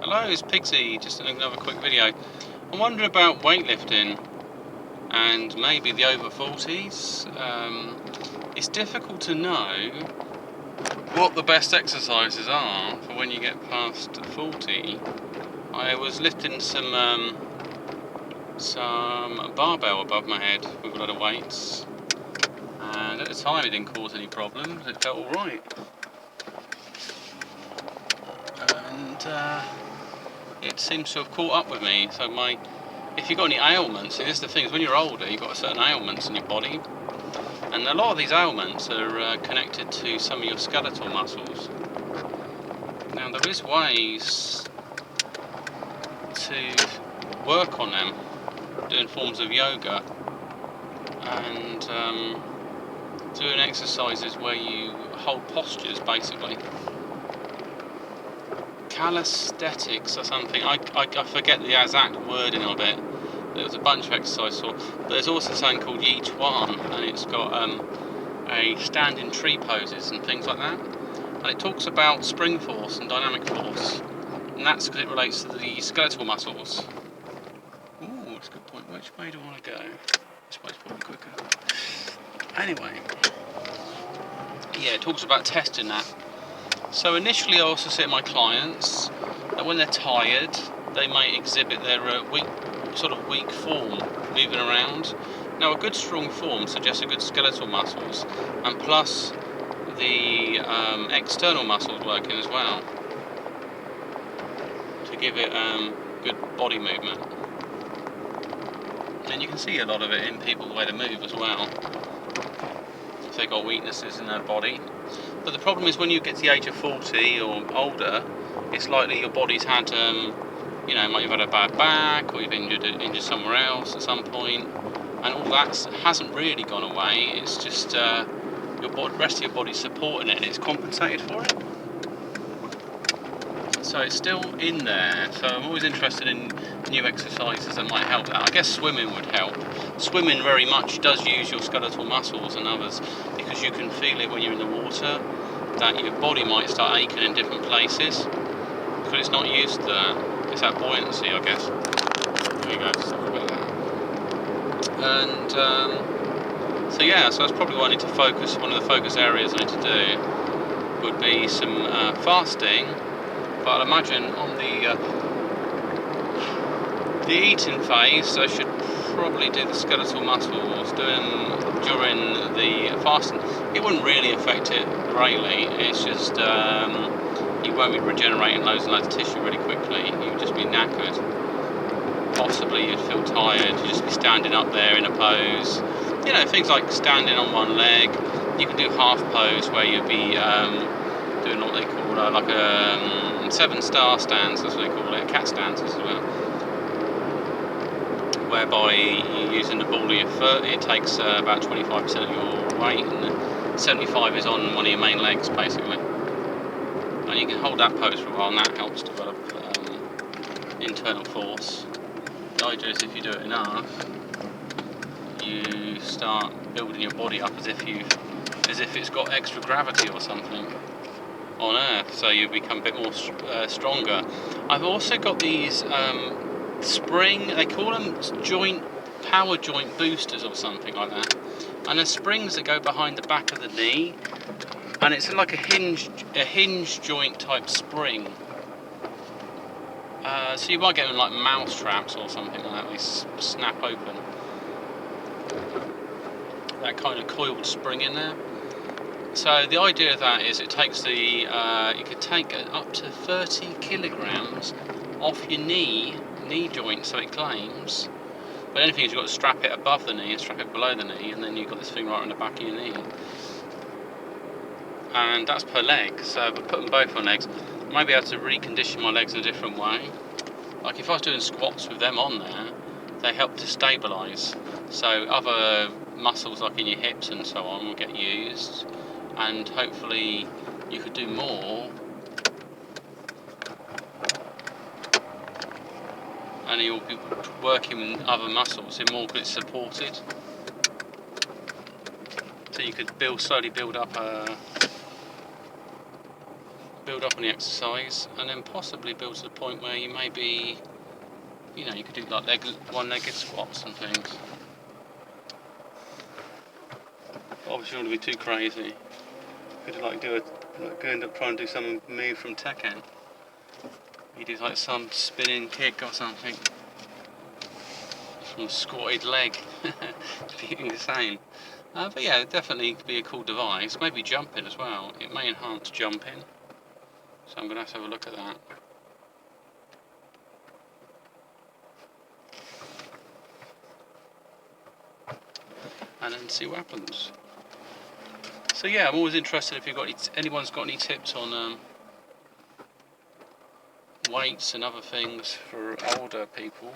Hello, it's Pigsy, just another quick video. I'm wondering about weightlifting and maybe the over 40s. It's difficult to know what the best exercises are for when you get past 40. I was lifting some barbell above my head with a lot of weights, and at the time it didn't cause any problems, it felt alright. And it seems to have caught up with me. So if you've got any ailments, see, this is the thing, is when you're older you've got certain ailments in your body, and a lot of these ailments are connected to some of your skeletal muscles. Now there is ways to work on them, doing forms of yoga and doing exercises where you hold postures, basically. Calisthenics or something. I forget the exact wording of it. There was a bunch of exercises, but there's also something called Yi Chuan, and it's got a standing tree poses and things like that. And it talks about spring force and dynamic force, and that's because it relates to the skeletal muscles. Ooh, that's a good point. Which way do I want to go? This way's probably quicker. Anyway, yeah, it talks about testing that. So initially I also say to my clients that when they're tired they might exhibit their weak form moving around. Now a good strong form suggests a good skeletal muscles, and plus the external muscles working as well to give it good body movement. And you can see a lot of it in people the way they move as well, if they've got weaknesses in their body. But the problem is when you get to the age of 40 or older, it's likely your body's had, might have had a bad back, or you've injured somewhere else at some point, and all that hasn't really gone away. It's just the rest of your body's supporting it, and it's compensated for it. So it's still in there. So I'm always interested in new exercises that might help that. I guess swimming would help. Swimming very much does use your skeletal muscles and others, because you can feel it when you're in the water, that your body might start aching in different places because it's not used to that. It's that buoyancy, I guess. There you go, something about that. And so that's probably what I need to focus. One of the focus areas I need to do would be some fasting. But I'd imagine on the eating phase, I should probably do the skeletal muscles during the fasting. It wouldn't really affect it greatly. It's just you won't be regenerating loads and loads of tissue really quickly. You'd just be knackered. Possibly you'd feel tired. You'd just be standing up there in a pose. You know, things like standing on one leg. You can do half pose where you'd be doing what they call like a 7-star stance, that's what they call it, cat stances as well, whereby you're using the ball of your foot. It takes about 25% of your weight, and 75 is on one of your main legs, basically. And you can hold that pose for a while, and that helps develop internal force. The idea is if you do it enough, you start building your body up as if it's got extra gravity or something on Earth, so you become a bit more stronger. I've also got these they call them power joint boosters or something like that, and there's springs that go behind the back of the knee, and it's like a hinge joint type spring. So you might get them like mouse traps or something like that. They snap open. That kind of coiled spring in there. So the idea of that is it takes you could take up to 30 kilograms off your knee joint, so it claims. But the only thing is you've got to strap it above the knee and strap it below the knee, and then you've got this thing right on the back of your knee. And that's per leg, so if I put them both on legs, I might be able to recondition my legs in a different way. Like if I was doing squats with them on there, they help to stabilise. So other muscles like in your hips and so on will get used, and hopefully you could do more, and you'll be working with other muscles in more because it's supported. So you could slowly build up build up on the exercise, and then possibly build to the point where you maybe, you know, you could do like one-legged squats and things. Obviously, you don't want to be too crazy. You could like end up trying to do some move from Tekken. You do like some spinning kick or something. From squatted leg. It'd be insane. But yeah, it definitely could be a cool device. Maybe jumping as well. It may enhance jumping. So I'm going to have a look at that. And then see what happens. So yeah, I'm always interested if anyone's got any tips on weights and other things for older people,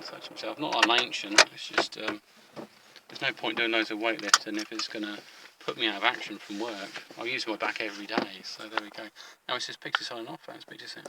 such as myself. Not I'm ancient, it's just there's no point doing loads of weightlifting if it's going to put me out of action from work. I use my back every day, so there we go. Now it's just Pixie signing off, thanks, speak to you soon.